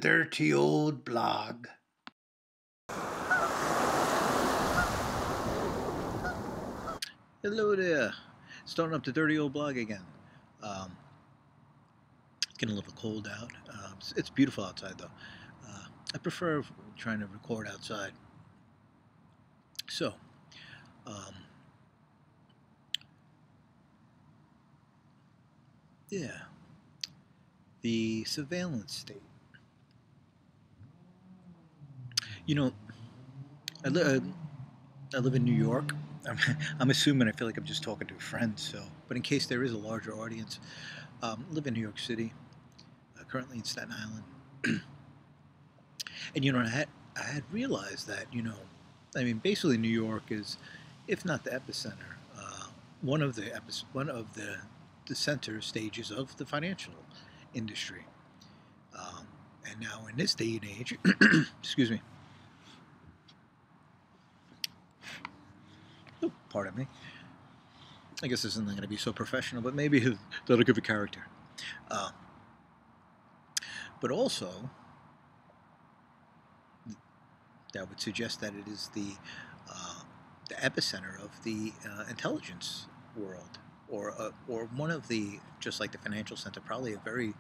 dirty old blog. Hello there. Starting up the dirty old blog again. Um, it's getting a little cold out. It's beautiful outside though. I prefer trying to record outside. So, um, yeah, the surveillance state. You know, I, li- I live in New York. I'm assuming I feel like I'm just talking to a friend. So, but in case there is a larger audience, I live in New York City. Currently in Staten Island. And I had realized that basically New York is, if not the epicenter, one of the center stages of the financial industry. Um, and now in this day and age, excuse me, oh, pardon me. I guess this isn't going to be so professional, but maybe that'll give a character. Uh, but also, that would suggest that it is the epicenter of the intelligence world, or one of the, just like the financial center, probably a very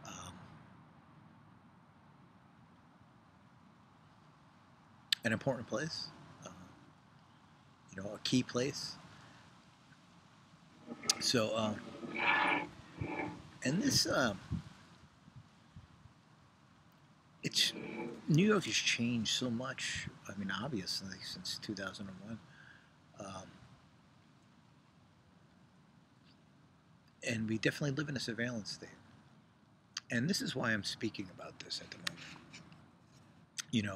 um, an important place, uh, a key place. So, and this, it's New York has changed so much. I mean, obviously since 2001, and we definitely live in a surveillance state. And this is why I'm speaking about this at the moment.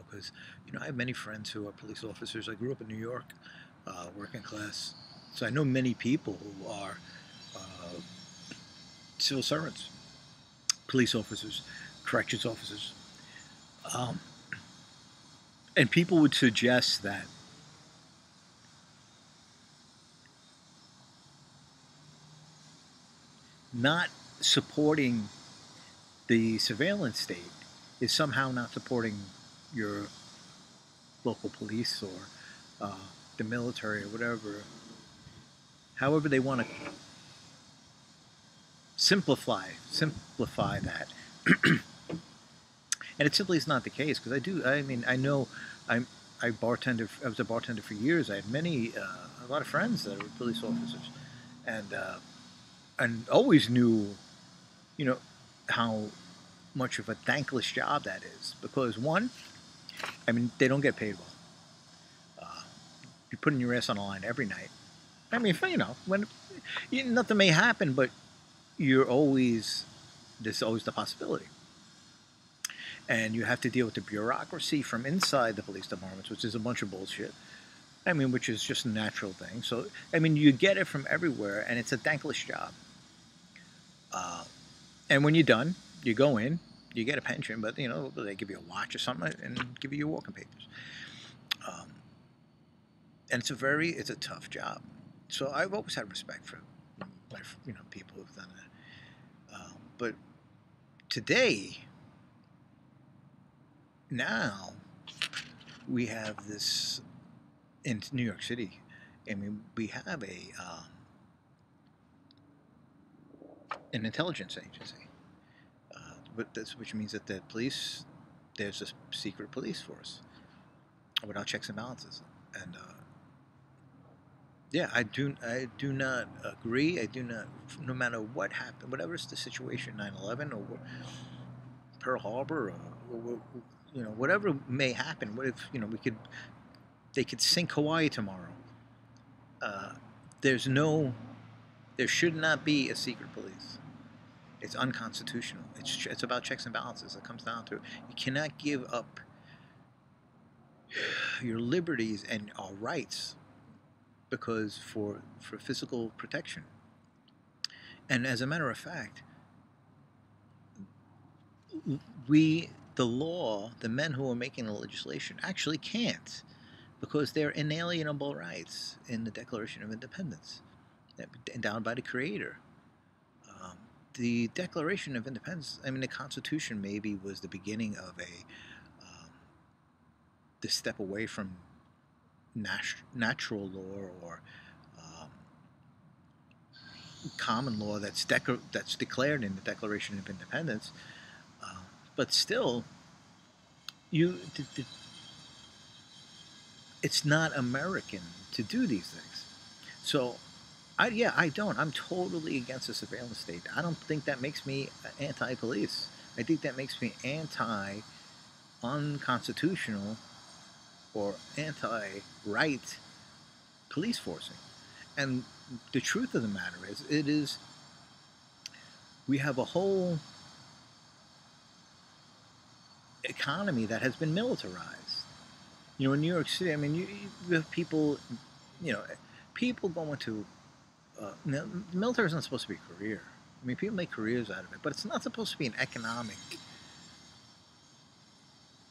Because I have many friends who are police officers. I grew up in New York, working class, so I know many people who are uh, civil servants, police officers, corrections officers, um, and people would suggest that not supporting the surveillance state is somehow not supporting your local police or the military or whatever. However, they want to simplify that. And it simply is not the case, because I know I'm I was a bartender for years. I had a lot of friends that were police officers, and always knew, you know, how much of a thankless job that is. Because one, they don't get paid well. Uh, you're putting your ass on the line every night. When nothing may happen, but you're always there's always the possibility. And you have to deal with the bureaucracy from inside the police departments, which is a bunch of bullshit. Which is just a natural thing. So, you get it from everywhere, and it's a thankless job. Uh, and when you're done, you go in, you get a pension, but they give you a watch or something and give you your walking papers. Um, and it's a tough job. So I've always had respect for people who've done it. But today, now we have this in New York City. We have an intelligence agency, which means that there's a secret police force without checks and balances. And yeah, I do not agree. I do not, no matter what happened, whatever's the situation, 9/11 or Pearl Harbor, or whatever may happen. What if they could sink Hawaii tomorrow? Uh, there's no, there should not be a secret police. It's unconstitutional. It's about checks and balances. It comes down to it. You cannot give up your liberties and our rights because for physical protection. And as a matter of fact, the law, the men who are making the legislation, actually can't, because they're inalienable rights in the Declaration of Independence, endowed by the Creator. Um, the Declaration of Independence, I mean, the Constitution maybe was the beginning of a the step away from natural law or um, common law that's declared in the Declaration of Independence. Uh, but still, you it's not American to do these things. So, I don't. I'm totally against the surveillance state. I don't think that makes me anti-police. I think that makes me anti-unconstitutional or anti-right police forcing. And the truth of the matter is, we have a whole economy that has been militarized. You know, in New York City, I mean, you have people, you know, people going to the military is not supposed to be a career. I mean, people make careers out of it, but it's not supposed to be an economic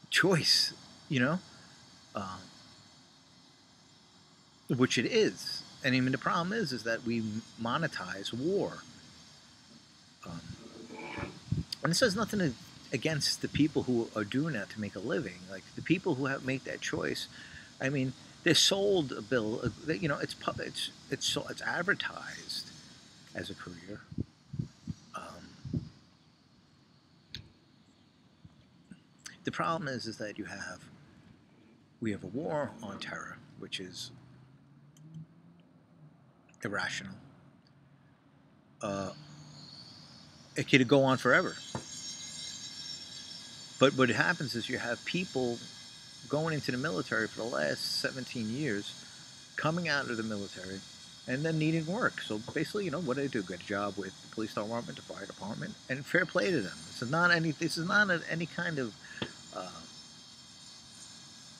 choice, you know, um, which it is. And I mean, the problem is that we monetize war, um, and this has nothing against the people who are doing that to make a living. Like the people who have made that choice, I mean, they're sold a bill. You know, it's advertised as a career. Um, the problem is that we have a war on terror, which is irrational. Uh, it could go on forever. But what happens is you have people going into the military for the last 17 years, coming out of the military, and then needing work. So basically, you know, what do they do? Good job with the police department, the fire department, and fair play to them. This is not any. This is not any kind of. Uh,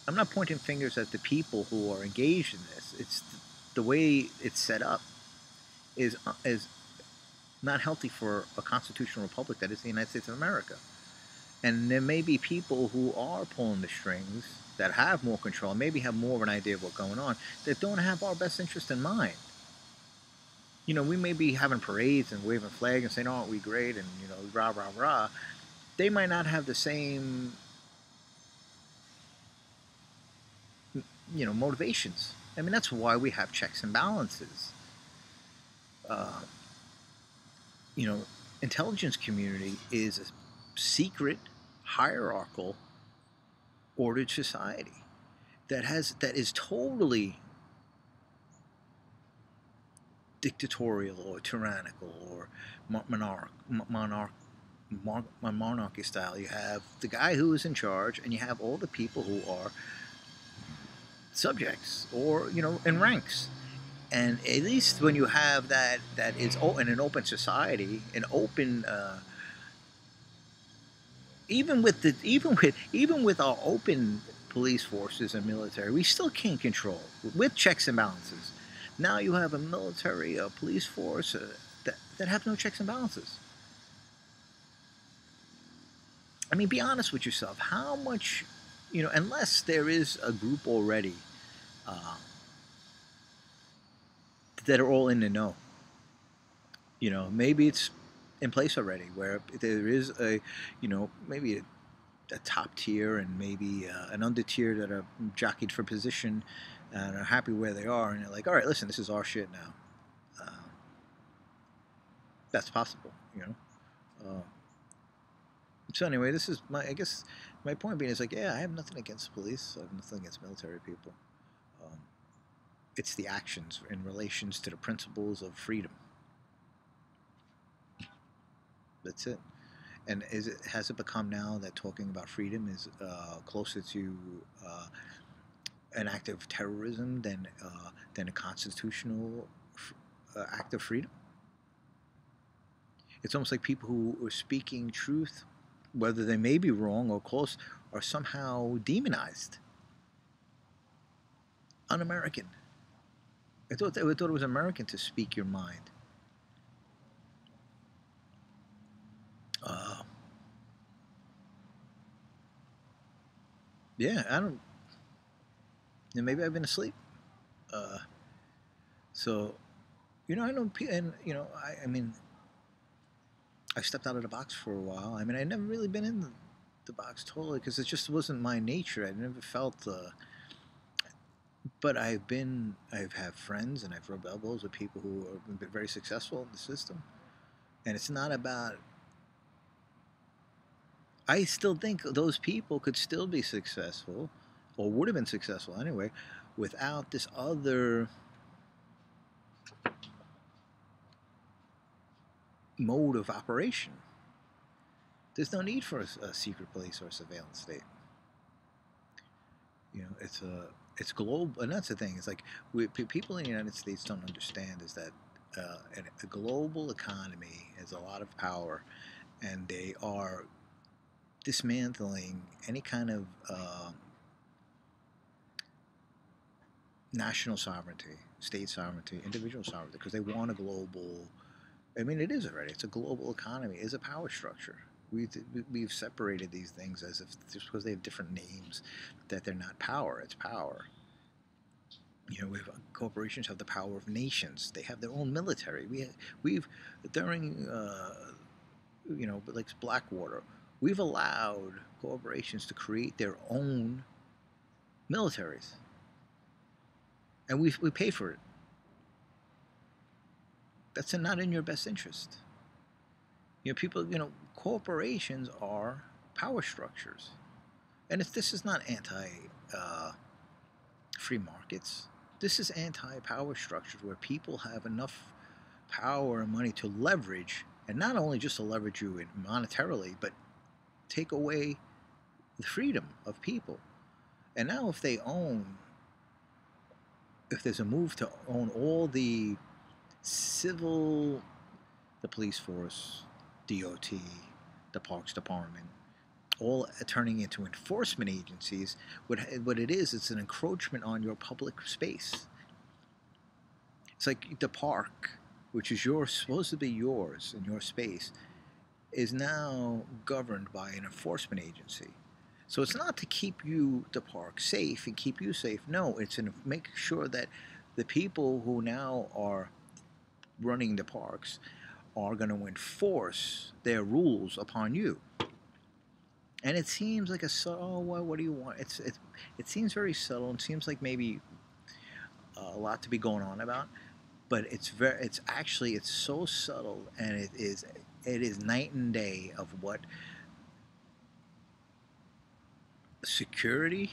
I'm not pointing fingers at the people who are engaged in this. It's the way it's set up is not healthy for a constitutional republic that is the United States of America. And there may be people who are pulling the strings that have more control, maybe have more of an idea of what's going on, that don't have our best interest in mind. You know, we may be having parades and waving flags and saying, "Oh, aren't we great?" and you know, rah rah rah. They might not have the same, you know, motivations. I mean, that's why we have checks and balances. Uh, you know, intelligence community is a secret, hierarchical, ordered society that is totally dictatorial or tyrannical or monarchy style. You have the guy who is in charge, and you have all the people who are subjects or you know in ranks. And at least when you have that is in an open society, an open even with our open police forces and military, we still can't control with checks and balances. Now you have a military, a police force that have no checks and balances. I mean, be honest with yourself. How much, you know, unless there is a group already uh, that are all in the know. You know, maybe it's in place already where there is a, you know, maybe a top tier and maybe an under tier that are jockeyed for position and are happy where they are, and they're like, all right, listen, this is our shit now. That's possible, you know. Uh, so anyway, this is my, I guess, my point being is like, yeah, I have nothing against police. I have nothing against military people. Um, it's the actions in relations to the principles of freedom. That's it. And has it become now that talking about freedom is closer to an act of terrorism than a constitutional act of freedom? It's almost like people who are speaking truth, whether they may be wrong or close, are somehow demonized, un-American. I thought it was American to speak your mind. Uh, yeah, I don't. Maybe I've been asleep. Uh, so, you know, I know, and you know, I mean, I stepped out of the box for a while. I mean, I'd never really been in the box totally because it just wasn't my nature. I never felt. But I've had friends and I've rubbed elbows with people who have been very successful in the system. And it's not about. I still think those people could still be successful, or would have been successful anyway, without this other mode of operation. There's no need for a secret police or a surveillance state. You know, it's global, and that's the thing. It's like people in the United States don't understand is that a global economy has a lot of power, and they are dismantling any kind of national sovereignty, state sovereignty, individual sovereignty, because they want a global. I mean, it is already. It's a global economy. It's a power structure. We've separated these things as if just because they have different names, that they're not power. It's power. You know, corporations have the power of nations. They have their own military. We've during like Blackwater, we've allowed corporations to create their own militaries, and we pay for it. That's not in your best interest. You know, people. You know, corporations are power structures, and this is not anti free markets. This is anti-power structures where people have enough power and money to leverage, and not only just to leverage you monetarily, but take away the freedom of people. And now if there's a move to own all the civil, the police force, DOT, the Parks Department, all turning into enforcement agencies, what it is, it's an encroachment on your public space. It's like the park, which is supposed to be yours and your space, is now governed by an enforcement agency. So it's not to keep the park safe and keep you safe. No, it's to make sure that the people who now are running the parks are going to enforce their rules upon you. And it seems like what do you want? It seems very subtle. It seems like maybe a lot to be going on about, but it's so subtle, and it is night and day of what security,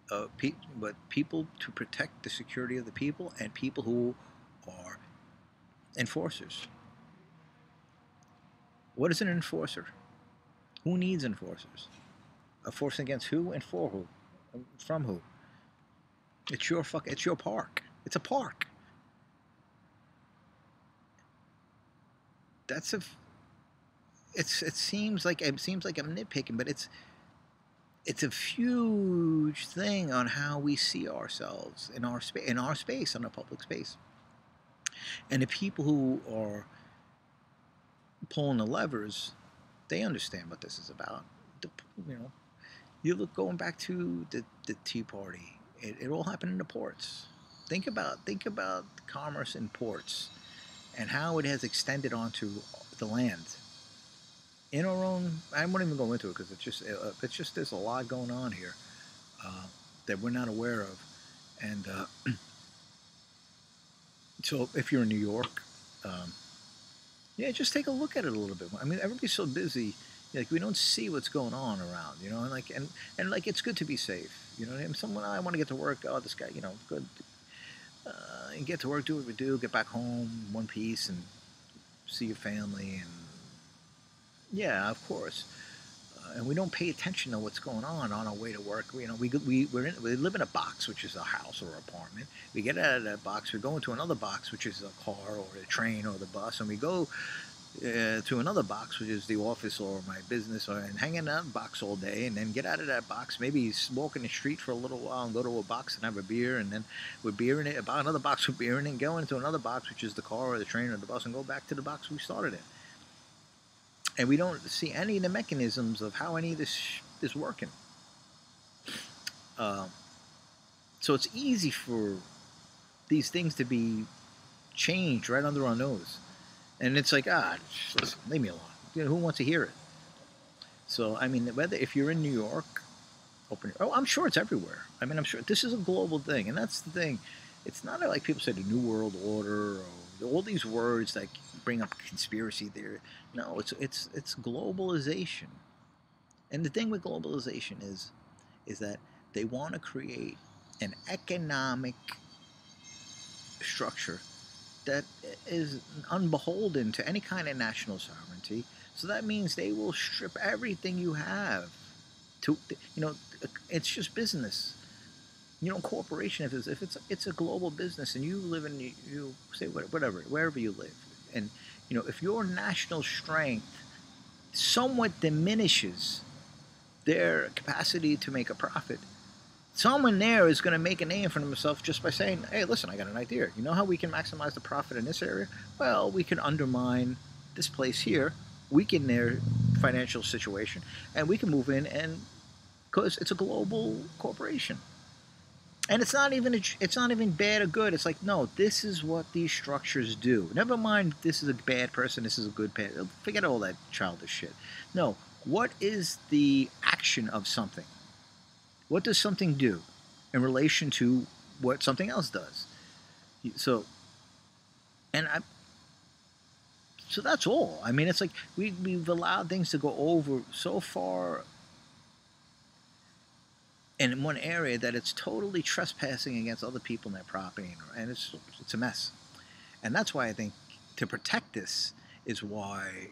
but people to protect the security of the people and people who are enforcers. What is an enforcer? Who needs enforcers? Enforcing against who and for who? From who? It's your park. It's a park. That's a. It seems like I'm nitpicking, but it's a huge thing on how we see ourselves in our space, on our public space, and the people who are pulling the levers, they understand what this is about. You know, you look going back to the Tea Party. It all happened in the ports. Think about commerce in ports and how it has extended onto the land. In our own, I won't even go into it because it's just there's a lot going on here that we're not aware of, and so if you're in New York, yeah, just take a look at it a little bit. I mean, everybody's so busy, like we don't see what's going on around, you know, and like it's good to be safe, you know. And someone I want to get to work. Oh, this guy, you know, good. And get to work, do what we do, get back home in one piece, and see your family, and yeah, of course. And we don't pay attention to what's going on our way to work. You know, we live in a box, which is a house or apartment. We get out of that box, we go into another box, which is a car or a train or the bus, and we go to another box, which is the office or my business, and hang in that box all day, and then get out of that box, maybe walk in the street for a little while and go to a box and have a beer, and then with beer in it, about another box with beer in it, and go into another box, which is the car or the train or the bus, and go back to the box we started in. And we don't see any of the mechanisms of how any of this is working. So it's easy for these things to be changed right under our nose. And it's like, listen, leave me alone. who wants to hear it? So I mean, whether if you're in New York, I'm sure it's everywhere. I mean, I'm sure this is a global thing, and that's the thing. It's not like people say the New World Order or all these words that bring up conspiracy theory. No, it's globalization. And the thing with globalization is that they want to create an economic structure that is unbeholden to any kind of national sovereignty. So that means they will strip everything you have. To it's just business. Corporation if it's a global business and you live in you say whatever wherever you live, and if your national strength somewhat diminishes their capacity to make a profit, someone there is going to make a name for themselves just by saying, hey, listen, I got an idea. You know how we can maximize the profit in this area? Well, we can undermine this place here, weaken their financial situation, and we can move in, and because it's a global corporation. And it's not even bad or good. It's like, no, this is what these structures do. Never mind this is a bad person, this is a good person. Forget all that childish shit. No, what is the action of something? What does something do in relation to what something else does? So, and I, so that's all. I mean, it's like we've allowed things to go over so far in one area that it's totally trespassing against other people and their property, and it's a mess. And that's why I think to protect this is why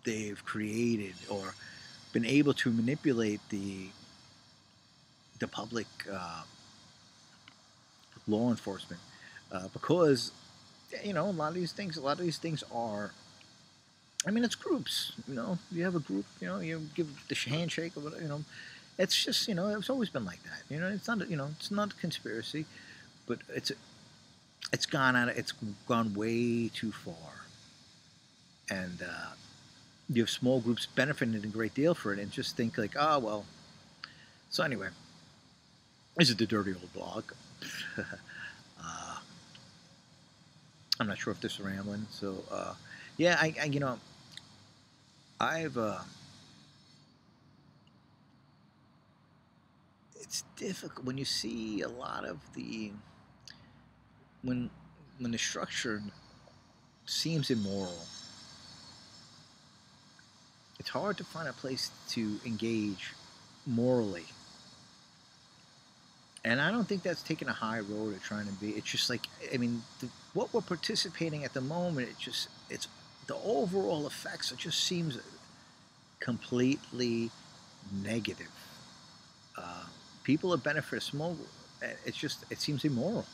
they've created or been able to manipulate the public law enforcement, because a lot of these things are. I mean, it's groups. You have a group. You give the handshake or whatever. It's just it's always been like that. It's not a conspiracy, but it's gone way too far, and you have small groups benefiting a great deal for it, and just think like, oh well. So anyway, this is the dirty old blog. uh, I'm not sure if this is rambling. So yeah, I've it's difficult when you see a lot of when when the structure seems immoral. It's hard to find a place to engage morally. And I don't think that's taking a high road or trying to be. It's just like, I mean, what we're participating at the moment, it's the overall effects. It just seems completely negative. Uh, People that benefit small. It seems immoral.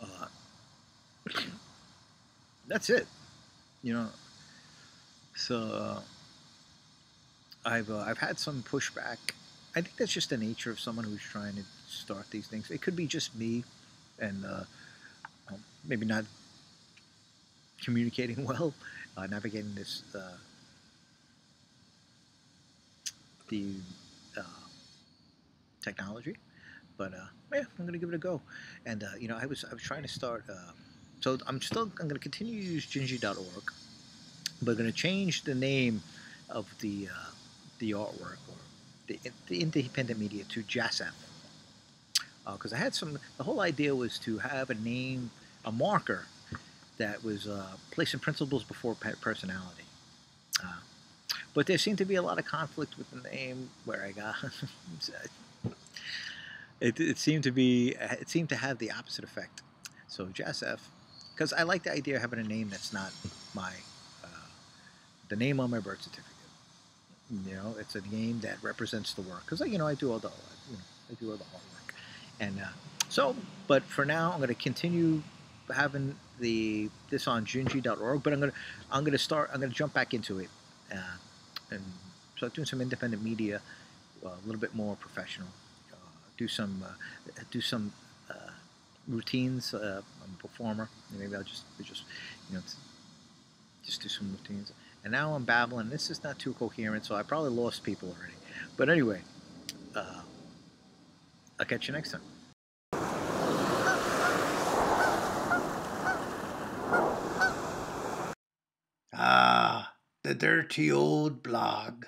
Uh, that's it. You know. So I've had some pushback. I think that's just the nature of someone who's trying to start these things. It could be just me, and maybe not communicating well, navigating the uh, technology. But yeah, I'm gonna give it a go. And I was trying to start. So I'm gonna continue to use Gingy.org, but I'm gonna change the name of the artwork or the independent media to JASF, because I had some. The whole idea was to have a name, a marker that was placing principles before personality. Uh, but there seemed to be a lot of conflict with the name where I got. It seemed to have the opposite effect. So JSF, because I like the idea of having a name that's not my uh, the name on my birth certificate. It's a name that represents the work, because I do all the I do all the hard work, and so. But for now, I'm going to continue having this on Gingy.org, but I'm going to jump back into it, uh, and start doing some independent media, a little bit more professional. Do some uh, routines. I'm a performer. Maybe I'll just you know just do some routines. And now I'm babbling. This is not too coherent, so I probably lost people already. But anyway, uh, I'll catch you next time. Ah, the dirty old blog.